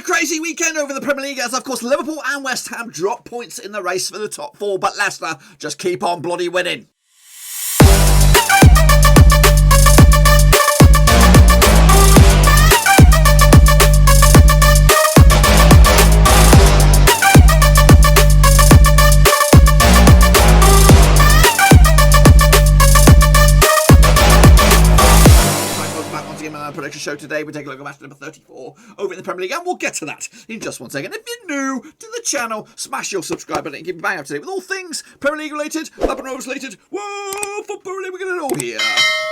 crazy weekend over the Premier League as, of course, Liverpool and West Ham drop points in the race for the top four, but Leicester just keep on bloody winning. Prediction show today. We take a look at match number 34 over in the Premier League, and we'll get to that in just one second. If you're new to the channel, smash your subscribe button and keep it bang up to date with all things Premier League related, Up and Rovers related. Whoa, football related, we're getting it all here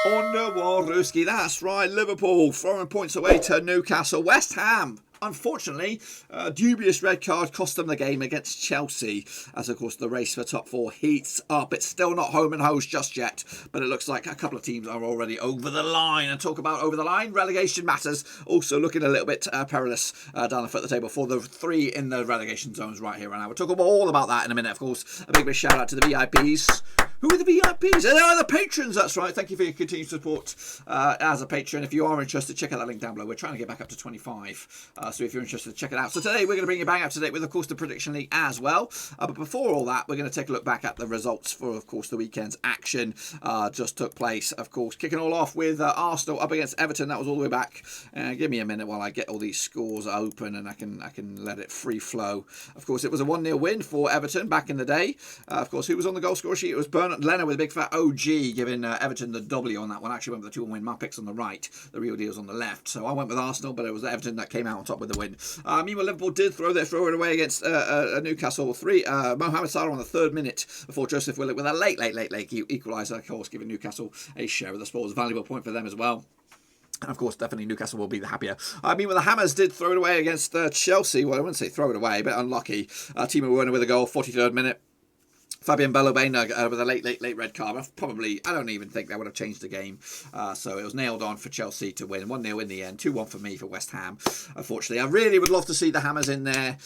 on the Warruski. That's right, Liverpool throwing points away to Newcastle. West Ham, unfortunately, a dubious red card cost them the game against Chelsea, as of course the race for top four heats up. It's still not home and hose just yet, but it looks like a couple of teams are already over the line. And talk about over the line, relegation matters also looking a little bit perilous down the foot of the table for the three in the relegation zones right here right now. We'll talk all about that in a minute. Of course, a big shout out to the VIPs. Who are the VIPs? They are the patrons, that's right. Thank you for your continued support as a patron. If you are interested, check out that link down below. We're trying to get back up to 25. So if you're interested, check it out. So today we're going to bring you bang up to date with, of course, the Prediction League as well. But before all that, we're going to take a look back at the results for, of course, the weekend's action just took place. Of course, kicking all off with Arsenal up against Everton. That was all the way back. Give me a minute while I get all these scores open and I can let it free flow. Of course, it was a 1-0 win for Everton back in the day. Of course, who was on the goal score sheet? It was Leonard with a big fat OG, giving Everton the W on that one. Actually went with the 2-1 win. My picks on the right, the real deal's on the left. So I went with Arsenal, but it was Everton that came out on top with the win. Meanwhile, Liverpool did throw it away against Newcastle. Mohamed Salah on the 3rd minute before Joseph Willock with a late equaliser, of course, giving Newcastle a share of the spoils. Valuable point for them as well. And of course, definitely Newcastle will be the happier. Meanwhile, the Hammers did throw it away against Chelsea. Well, I wouldn't say throw it away, but unlucky. Timo Werner with a goal, 43rd minute. Fabian Belobena with a late red card. I don't even think that would have changed the game. So it was nailed on for Chelsea to win. 1-0 in the end. 2-1 for me for West Ham. Unfortunately, I really would love to see the Hammers in there.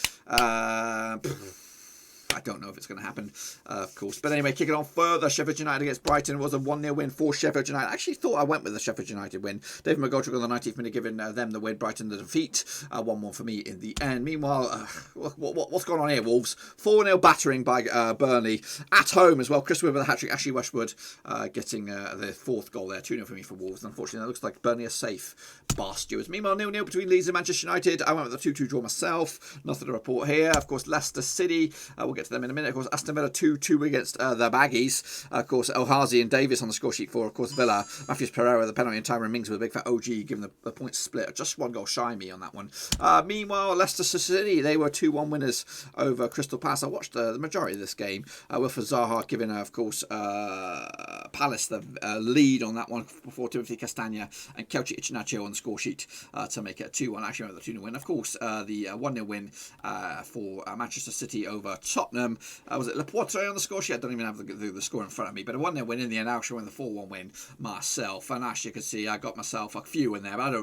I don't know if it's going to happen, of course. But anyway, kicking on further, Sheffield United against Brighton was a 1-0 win for Sheffield United. I actually thought I went with the Sheffield United win. David McGoldrick on the 19th minute giving them the win, Brighton the defeat. 1-1 for me in the end. Meanwhile, what's going on here, Wolves? 4-0 battering by Burnley at home as well. Chris Wood with a hat-trick. Ashley Westwood getting the 4th goal there. 2-0 for me for Wolves. And unfortunately, that looks like Burnley are safe. Bar stewards. Meanwhile, 0-0 between Leeds and Manchester United. I went with the 2-2 draw myself. Nothing to report here. Of course, Leicester City. We'll get to them in a minute. Of course, Aston Villa 2-2 against the Baggies. Of course, El Hazi and Davis on the score sheet for, of course, Villa. Matthews Pereira, the penalty, and Tyrone Mings with a big fat OG, giving the point split. Just 1 goal shy me on that one. Meanwhile, Leicester City, they were 2-1 winners over Crystal Palace. I watched the majority of this game. Wilfred Zaha giving, of course, Palace the lead on that one before Timothy Castagna and Kelchi Iheanacho on the score sheet to make it 2-1. Actually, the 2-0 win. Of course, the 1-0 win for Manchester City over Tottenham. Was it Laporte on the score sheet? I don't even have the score in front of me, but a 1-0 win in the end. I actually won the 4-1 win myself. And as you can see, I got myself a few in there, but not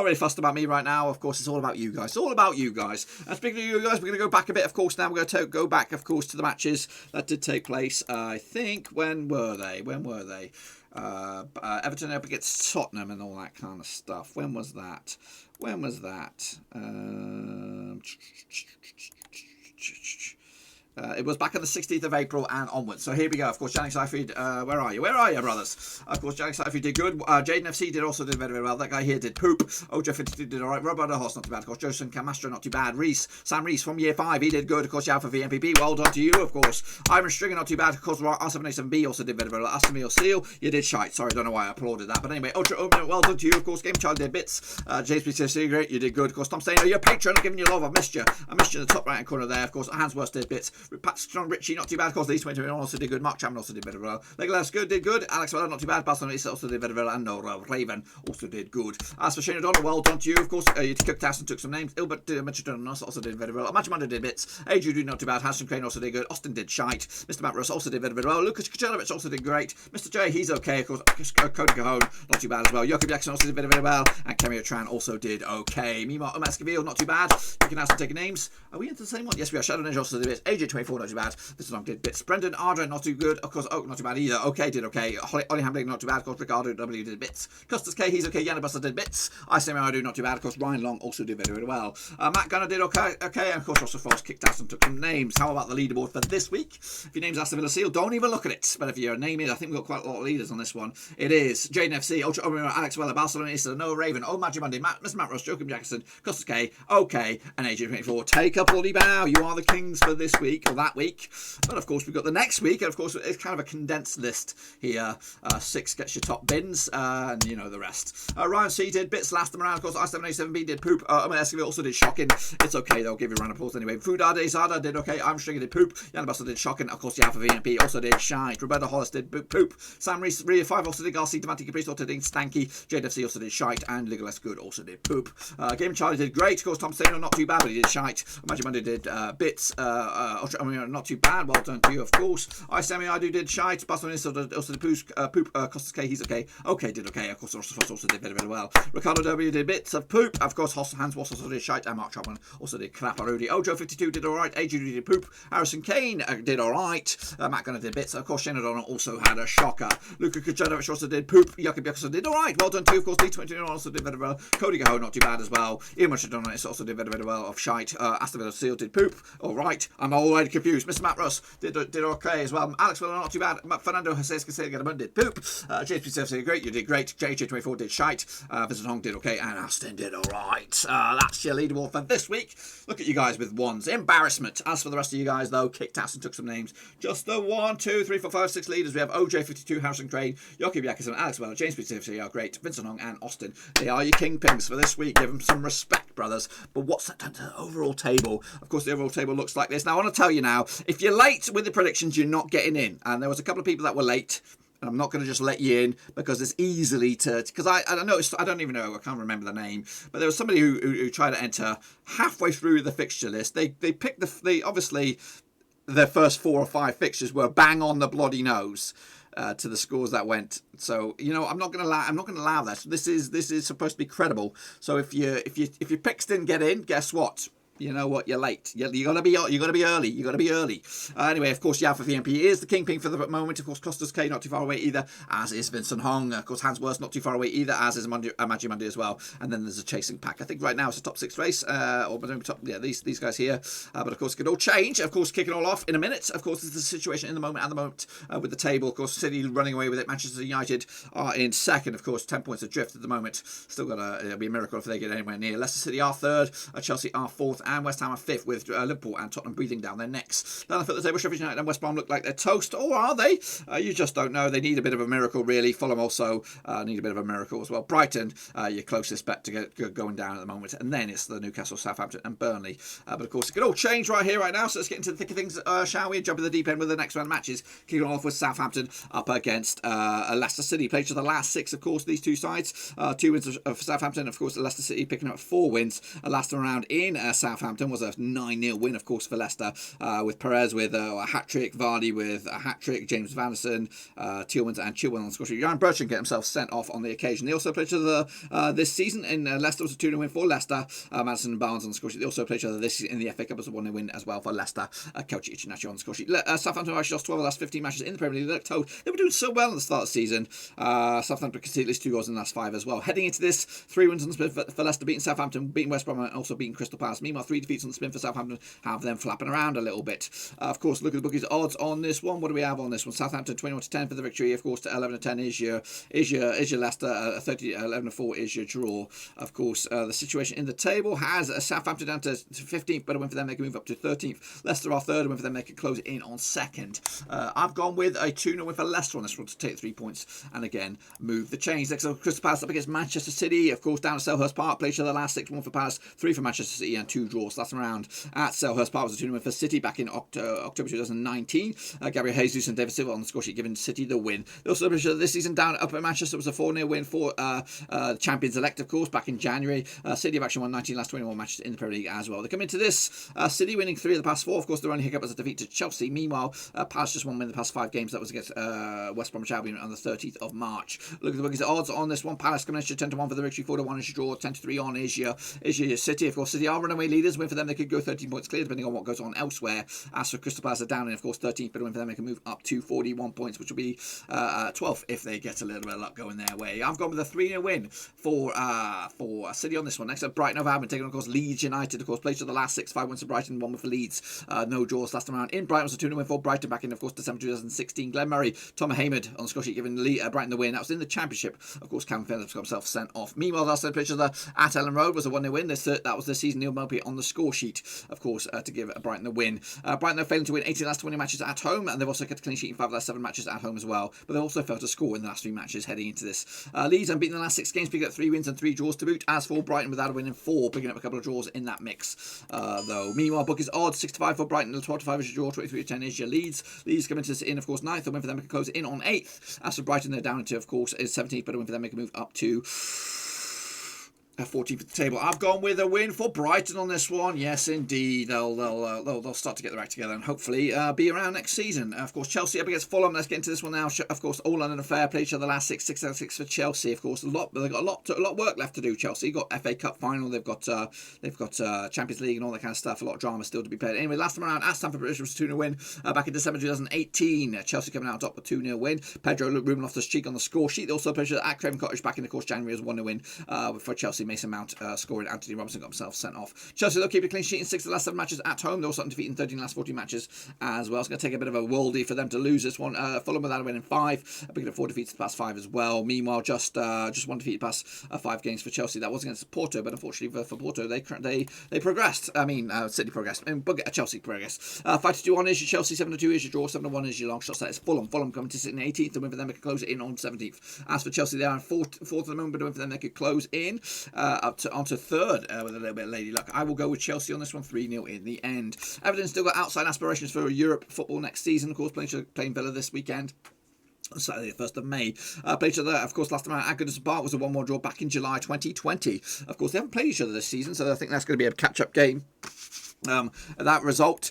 really fussed about me right now. Of course, it's all about you guys. It's all about you guys. And speaking of you guys, we're going to go back a bit, of course, now. We're going to go back, of course, to the matches that did take place. I think, when were they? Everton up against Tottenham and all that kind of stuff. When was that? It was back on the 16th of April and onwards. So here we go. Of course, Janik Seyfried, where are you, brothers? Of course, Janik Seyfried did good. Jaden FC did very, very well. That guy here did poop. Ojo Fitty did all right. Roberto Horst, not too bad. Of course, Joseph Camastro, not too bad. Sam Reese from year 5, he did good. Of course, Yao for VMPP, well done to you, of course. Iron Stringer, not too bad. Of course, R787B also did very, very well. Aston Seal, you did shite. Sorry, I don't know why I applauded that. But anyway, Ultra Omen, well done to you, of course. Game Child did bits. James BCC, great, you did good. Of course, Tom Stainer, you're a patron, I'm giving you love. I missed you in the top right hand corner there. Of course, Hansworth did bits. Pat Strong Richie, not too bad. Of course, these 20 also did good. Mark Chapman also did very well. Legolas good, did good. Alex Weller, not too bad. Barcelona also did very well. And Raven also did good. As for Shane O'Donnell, well done to you. Of course, you cooked out and took some names. Ilbert Mitchell also did very well. Matchday did bits. Adrian not too bad. Hanson Crane also did good. Austin did shite. Mr. Matt Russ also did very, very well. Lucas Kuchelovich also did great. Mr. J, he's okay. Of course, Cody Cajon, not too bad as well. Joachim Jackson also did very, very well. And Kemio Tran also did okay. Meanwhile, Escaville, not too bad. You can ask and take names. Are we into the same one? Yes, we are. Shadow Ninja also did bits. AJ AJ24, not too bad. This one did bits. Brendan Ardra, not too good. Of course, Oak, not too bad either. Okay, did okay. Ollie Hambling, not too bad. Of course, Ricardo W did bits. Custis K, he's okay. Yanni Buster did bits. I do not too bad. Of course, Ryan Long also did very, very well. Matt Gunner did okay. And of course, Russell Frost kicked out and took some names. How about the leaderboard for this week? If your name's Aston Villa Seal, don't even look at it. But if your name is, I think we've got quite a lot of leaders on this one. It is Jaden FC, Ultra Omar, Alex Weller, Barcelona, Noah Raven, Old Magic Monday, Mr. Matt Ross, Joachim Jackson, Custis K, OK, and AJ24. Take a bloody bow. You are the kings for this week, or that week. But of course, we've got the next week, and of course, it's kind of a condensed list here. 6 gets your top bins, and you know the rest. Ryan C did bits last time around. Of course, I7A7B did poop. Escoville also did shocking. It's okay, they'll give you a round of applause anyway. Fudade Zada did okay. I'm Stringer did poop. Jan Buster did shocking. Of course, Yalpha VMP also did shite. Roberta Hollis did poop. Sam Reese, Ria 5 also did Garcia. Devanti Caprice also did stanky. JFC also did shite. And Legolas Good also did poop. Game Charlie did great. Of course, Tom Steno not too bad, but he did shite. Magic Monday did bits. Not too bad. Well done to you, of course. I did shite. Barcelona also did poop. Costas K, he's okay. Okay, did okay. Of course, Ross also did very, very well. Ricardo W did bits of poop. Of course, Hans Wass also did shite. And Mark Chapman also did crap. Rudy Ojo52 did alright. AJ did poop. Harrison Kane did alright. Matt Gunner did bits. Of course, Shane O'Donnell also had a shocker. Luka Kujanovich also did poop. Jakub also did alright. Well done too. Of course, D21 also did very well. Cody Gaho not too bad as well. Ian Mushadon also did very, very well of shite. Aston Villa Seal did poop. Alright. I'm already confused. Mr. Matt Russ did okay as well. Alex Willer not too bad. Fernando Jose Casella did poop. James P. did great. You did great. JJ24 did shite. Vincent Hong did okay. And Aston did alright. That's your leaderboard for this week. Look at you guys with ones. Embarrassment. As for the rest of you guys, though, kicked ass and took some names. Just the 1, 2, 3, 4, 5, 6 leaders. We have OJ52, Harrison Crane, Joachim Jakobsen, Alex Weller, James P. are great. Vincent Hong and Austin. They are your kingpins for this week. Give them some respect, brothers. But what's that done to the overall table? Of course, the overall table looks like this. Now, I want to tell you now, if you're late with the predictions, you're not getting in. And there was a couple of people that were late. And I'm not going to just let you in because it's easily to... Because I noticed, I don't even know, I can't remember the name. But there was somebody who tried to enter halfway through the fixture list. They picked obviously, their first 4 or 5 fixtures were bang on the bloody nose. To the scores that went, so you know I'm not going to allow that. This is supposed to be credible. So if your picks didn't get in, guess what? You know what? You're late. You gotta be early. You gotta be early. Anyway, of course, Yalpha VMP is the kingpin for the moment. Of course, Costas K not too far away either, as is Vincent Hong. Of course, Hans Worst not too far away either, as is Magic Monday as well. And then there's a chasing pack. I think right now it's a top 6 race, or top, yeah, these guys here. But of course, it could all change. Of course, kicking all off in a minute. Of course, this is the situation at the moment with the table. Of course, City running away with it. Manchester United are in second. Of course, 10 points adrift at the moment. Still it'll be a miracle if they get anywhere near. Leicester City are third. Chelsea are fourth, and West Ham are fifth, with Liverpool and Tottenham breathing down their necks. Down the table, Sheffield United and West Brom look like they're toast, or are they? You just don't know. They need a bit of a miracle, really. Fulham also need a bit of a miracle as well. Brighton, your closest bet to get going down at the moment, and then it's the Newcastle, Southampton and Burnley. But of course, it could all change right here, right now, so let's get into the thick of things, shall we? Jump in the deep end with the next round of matches. Kicking off with Southampton up against Leicester City. Played to the last 6, of course, these two sides. 2 wins for Southampton, of course, Leicester City picking up 4 wins. Last time around in Southampton was a 9-0 win, of course, for Leicester, with Perez with a hat-trick, Vardy with a hat-trick, James Vanderson, Tielemans and Chilwell on the score sheet. Jan Bertrand get himself sent off on the occasion. They also played each other this season in Leicester. Was a 2-0 win for Leicester. Madison and Barnes on the score sheet. They also played each other this season in the FA Cup as a 1-0 win as well for Leicester. Coach Ichinacho on the score sheet. Southampton actually lost 12 of the last 15 matches in the Premier League. They looked told they were doing so well at the start of the season. Southampton conceded at least 2 goals in the last 5 as well. Heading into this, 3 wins on the spin for Leicester, beating Southampton, beating West Brom, and also beating Crystal Palace. Meanwhile, 3 defeats on the spin for Southampton have them flapping around a little bit. Of course, look at the bookies odds on this one. What do we have on this one? Southampton 21-10 for the victory. Of course, to 11-10 is your Leicester. 11-4 is your draw. Of course, the situation in the table has Southampton down to 15th, but a win for them, they can move up to 13th. Leicester are third, a win for them, they can close in on second. I've gone with a 2-0 win for Leicester on this one to take 3 points and again move the change. Next up, Crystal Palace up against Manchester City. Of course, down at Selhurst Park, played each other last 6, 1 for Palace, 3 for Manchester City, and 2 draws. Last round at Selhurst Park was a 2-0 win for City back in October 2019. Gabriel Jesus and David Silva on the score sheet, giving City the win. They also played each other this season down up at Manchester. It was a 4-0 win for champions elect, of course, back in January. City have actually won 19 last 21 matches in the Premier League as well. They come into this, City winning 3 of the past 4. Of course, their only hiccup was a defeat to Chelsea. Meanwhile, Palace just won in the past 5 games. That was against West Bromwich Albion on the 30th of March. Look at the bookies. The odds on this one. Palace coming in 10-1 for the victory, 4-1 is your draw, 10-3 on is your City. Of course, City are runaway leaders leaders. Win for them, they could go 13 points clear, depending on what goes on elsewhere. As for Crystal Palace, are down in, of course, 13th, but win for them, they can move up to 41 points, which will be 12th if they get a little bit of luck going their way. I've gone with a 3-0 win for City on this one. Next up, Brighton Hove Albion taking on, of course, Leeds United. Of course, played to the last 6-5 wins for Brighton, 1 for Leeds. No draws last time around. In Brighton was a 2-0 win for Brighton back in, of course, December 2016. Glenn Murray, Tom Haymond on the score sheet giving Brighton the win. That was in the Championship. Of course, Calvin Phillips got himself sent off. Meanwhile, last picture at Ellen Road was a 1-0 win. That was this season. Neil Murphy on the score sheet, of course, to give Brighton the win. Brighton are failing to win 18 last 20 matches at home, and they've also kept a clean sheet in 5 of the last 7 matches at home as well. But they also failed to score in the last 3 matches heading into this. Leeds unbeaten in the last 6 games, picking up 3 wins and 3 draws to boot. As for Brighton, without a win in 4, picking up a couple of draws in that mix, though. Meanwhile, bookies odds 6-5 for Brighton, 12-5 is your draw, 23-10 is your Leeds. Leeds coming to this in, of course, 9th. A win for them, can close in on 8th. As for Brighton, they're down into, of course, is 17th, but a win for them, they can move up to 14th at the table. I've gone with a win for Brighton on this one. Yes, indeed. They'll start to get their act together and hopefully be around next season. Of course, Chelsea up against Fulham. Let's get into this one now. Of course, all London affair. Played each other last 6 for Chelsea. Of course, they've got a lot of work left to do. Chelsea got FA Cup final. They've got Champions League and all that kind of stuff. A lot of drama still to be played. Anyway, last time around at Stamford Bridge was a 2-0 win back in December 2018. Chelsea coming out top with 2-0 win. Pedro Ruben Loftus-Cheek on the score sheet. They also played at Craven Cottage back in, of course, January as 1-0 win for Chelsea. Mason Mount scoring. Anthony Robinson got himself sent off. Chelsea, they'll keep a clean sheet in 6 of the last 7 matches at home. They're also undefeated in 13 of the last 14 matches as well. It's going to take a bit of a worldie for them to lose this one. Fulham without a win in 5. Picking up 4 defeats the past 5 as well. Meanwhile, just 1 defeat past 5 games for Chelsea. That was against Porto, but unfortunately for Porto, they progressed. I mean, City progressed. Chelsea progressed. 5-2 on is your Chelsea, 7-2 is your draw, 7-1 is your long shot. That is Fulham. Fulham coming to sit in 18th. The win for them, they can close it in on 17th. As for Chelsea, they are in 4th at the moment, but the win for them, they could close in onto 3rd with a little bit of lady luck. I will go with Chelsea on this one, 3-0 in the end. Everton still got outside aspirations for Europe football next season. Of course, playing Villa this weekend. Saturday, the 1st of May. Played each other, of course, last time out at Goodison Park was a 1-1 draw back in July 2020. Of course, they haven't played each other this season, so I think that's going to be a catch-up game. That result.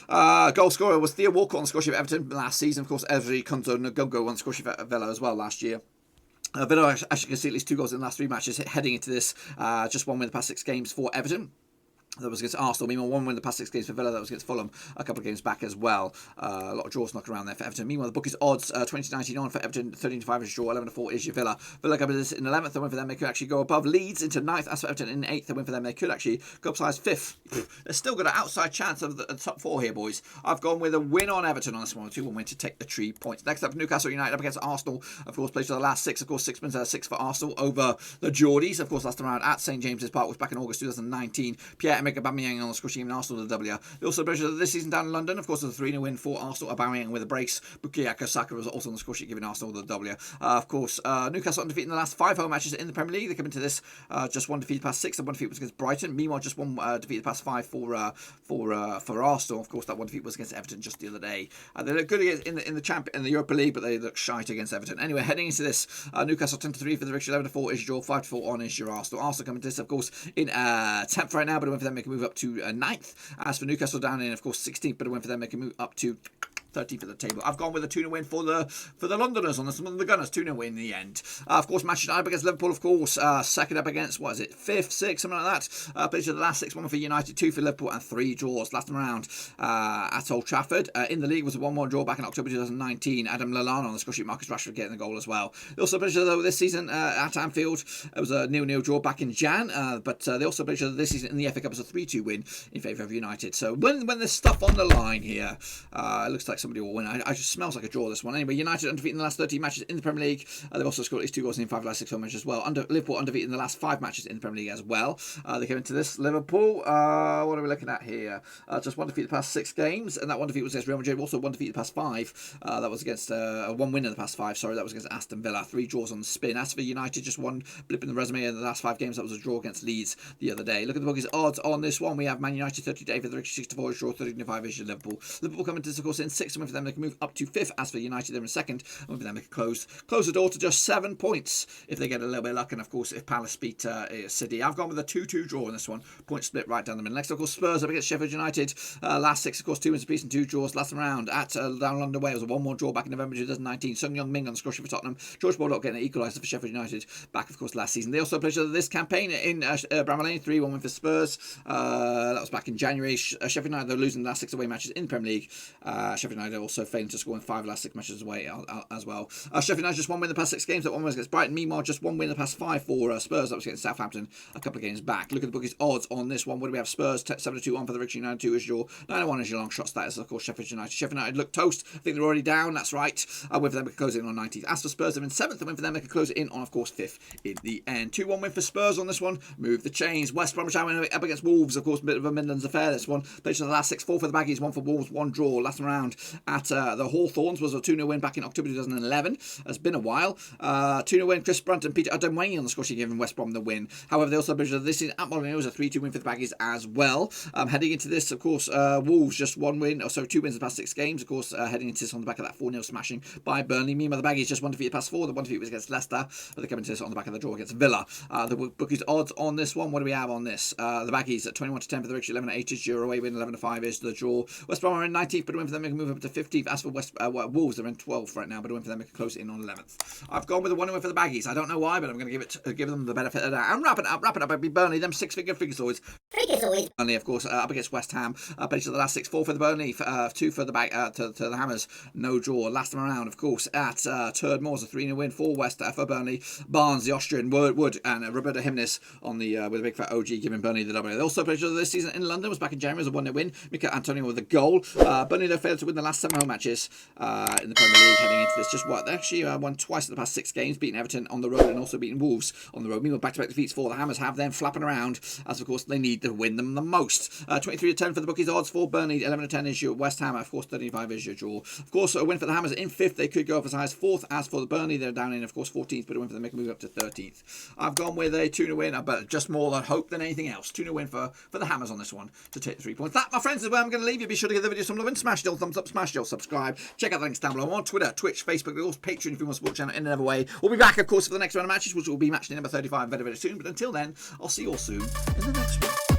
Goal scorer was Theo Walcott on the score sheet of Everton last season. Of course, Ezri Konzo Ngongo on the score sheet of Villa as well last year. Villa actually can see at least 2 goals in the last 3 matches heading into this. Just 1 win in the past 6 games for Everton. That was against Arsenal. Meanwhile, 1 win in the past 6 games for Villa. That was against Fulham a couple of games back as well. A lot of draws knocking around there for Everton. Meanwhile, the bookies odds 20-19 on for Everton, 13-5 is your draw, 11-4 is your Villa. Villa coming in 11th. The win for them, they could actually go above Leeds into 9th. As for Everton in 8th, the win for them, they could actually go up size 5th. They've still got an outside chance of the top 4 here, boys. I've gone with a win on Everton on this one, 2-1 win to take the 3 points. Next up, Newcastle United up against Arsenal. Of course, played for the last 6. Of course, 6 wins out of 6 for Arsenal over the Geordies. Of course, last time around at St James's Park was back in August 2019. Pierre-Emerick Aubameyang on the score sheet in Arsenal the W. They also played this season down in London. Of course, there's a 3-0 win for Arsenal. Aubameyang with a brace. Bukayo Saka was also on the score sheet giving Arsenal the W. Of course, Newcastle undefeated in the last 5 home matches in the Premier League. They come into this just 1 defeat past 6, and 1 defeat was against Brighton. Meanwhile, just 1 defeat past 5 for Arsenal. Of course, that 1 defeat was against Everton just the other day. They look good in the Europa League, but they look shite against Everton. Anyway, heading into this, Newcastle 10-3 for the victory, 11-4 is your draw, 5-4 on is your Arsenal. Arsenal coming to this, of course, in 10th right now, but a win for them, they can move up to 9th. As for Newcastle down in, of course, 16th, but a win for them, they can move up to 13th at the table. I've gone with a 2-0 win for the Londoners on this one. The Gunners 2-0 win in the end. Of course, Matchday up against Liverpool. Of course, second up against 5th, 6th, something like that. Played the last 6, 1 for United, 2 for Liverpool, and 3 draws. Last time around at Old Trafford. In the league was a 1-1 draw back in October 2019. Adam Lallana on the score sheet. Marcus Rashford getting the goal as well. They also played this season at Anfield. It was a 0-0 draw back in Jan. But they also played this season in the FA Cup as a 3-2 win in favour of United. So when there's stuff on the line here, it looks like somebody will win. I just smells like a draw, this one. Anyway, United undefeated in the last 13 matches in the Premier League. They've also scored at least 2 goals in 5 of the last 6 home matches as well. Liverpool undefeated in the last 5 matches in the Premier League as well. They came into this. Liverpool, what are we looking at here? Just 1 defeat the past 6 games, and that 1 defeat was against Real Madrid. Also 1 defeat the past 5. That was against 1 win in the past 5. Sorry, that was against Aston Villa. 3 draws on the spin. As for United, just 1 blip in the resume in the last 5 games. That was a draw against Leeds the other day. Look at the bookies odds on this one. We have Man United 30 to 8 for the 64 draw, 30 to 5 is Liverpool. Liverpool coming to this, of course, in 6th 6th, and with them they can move up to 5th. As for United, they're in 2nd, and with them they can close the door to just 7 points if they get a little bit of luck, and of course if Palace beat City. I've gone with a 2-2 draw in this one. Point split right down the middle. Next, of course, Spurs up against Sheffield United. Last 6, of course, 2 wins apiece and 2 draws. Last round at down London Way was a 1-1 draw back in November 2019. Sung Young Min on the score for Tottenham. George Baldock getting an equaliser for Sheffield United back, of course, last season. They also played this campaign in Bramall Lane, 3-1 win for Spurs. That was back in January. Sheffield United, they're losing the last 6 away matches in the Premier League. Sheffield United also failing to score in 5 last 6 matches away as well. Sheffield United just 1 win in the past 6 games. That 1 win against Brighton. Meanwhile, just 1 win in the past 5 for Spurs. That was against Southampton a couple of games back. Look at the bookies odds on this one. What do we have? Spurs 7-2 on for the Victory, 9-2 is your 9-1 is your long shot status. Of course, Sheffield United. Sheffield United look toast. I think they're already down. That's right. With them, we can close in on 19th. As for Spurs, they're in 7th. The win for them, they can close it in on, of course, 5th in the end. 2-1 win for Spurs on this one. Move the chains. West Bromwich up against Wolves. Of course, a bit of a Midlands affair. This one. Played to the last 6, 4 for the Baggies, 1 for Wolves, 1 draw. Last round at the Hawthorns was a 2-0 win back in October 2011. It's been a while. 2-0 win. Chris Brunt and Peter Adamwayne on the score sheet giving West Brom the win. However, they also played this is at Molineux. It was a 3-2 win for the Baggies as well. Heading into this, of course, Wolves just 1 win, or so 2 wins in the past 6 games. Of course, heading into this on the back of that 4-0 smashing by Burnley. Meanwhile, the Baggies just 1 defeat the past 4. The 1 defeat was against Leicester, but they're coming to this on the back of the draw against Villa. The bookies odds on this one. What do we have on this? The Baggies at 21-10 for the Victory, 11-8 is your away win, 11-5 is the draw. West Brom are in 19th, but a win for them they can move up to 15th. As for Wolves, they're in 12th right now, but a win for them they can close it in on 11th. I've gone with a 1 win for the Baggies. I don't know why, but I'm going to give them the benefit of that. And wrap it up. It'd be Burnley. Them 6-figure figures always. Burnley, of course, up against West Ham. Played to the last 6, 4 for the Burnley, 2 for the to the Hammers. No draw. Last time around, of course, at Turd Moors, a 3-0 win for for Burnley. Barnes, the Austrian, Wood, and Roberto Jimenez on the with a big fat OG giving Burnley the W. They also played each other this season in London. Was back in January. Was a 1-0 win. Mikel Antonio with a goal. Burnley though failed to win the last 7 home matches in the Premier League. Heading into this, just what they actually won twice in the past 6 games, beating Everton on the road and also beating Wolves on the road. Meanwhile, back-to-back defeats for the Hammers have them flapping around, as of course they need to win them the most. 23-10 for the bookies odds for Burnley. 11-10 is your West Ham. Of course, 35 is your draw. Of course, a win for the Hammers in 5th. They could go up as high as 4th. As for the Burnley, they're down in, of course, 14th, but a win for them they can move up to 13th. I've gone with a 2-0 win, but just more than hope than anything else. 2-0 win for the Hammers on this one to take the 3 points. That, my friends, is where I'm going to leave you. Be sure to give the video some love and smash the old thumbs up, smash the old subscribe. Check out the links down below on Twitter, Twitch, Facebook, of course, Patreon if you want to support the channel in another way. We'll be back, of course, for the next round of matches, which will be match day number 35 very, very soon. But until then, I'll see you all soon in the next one.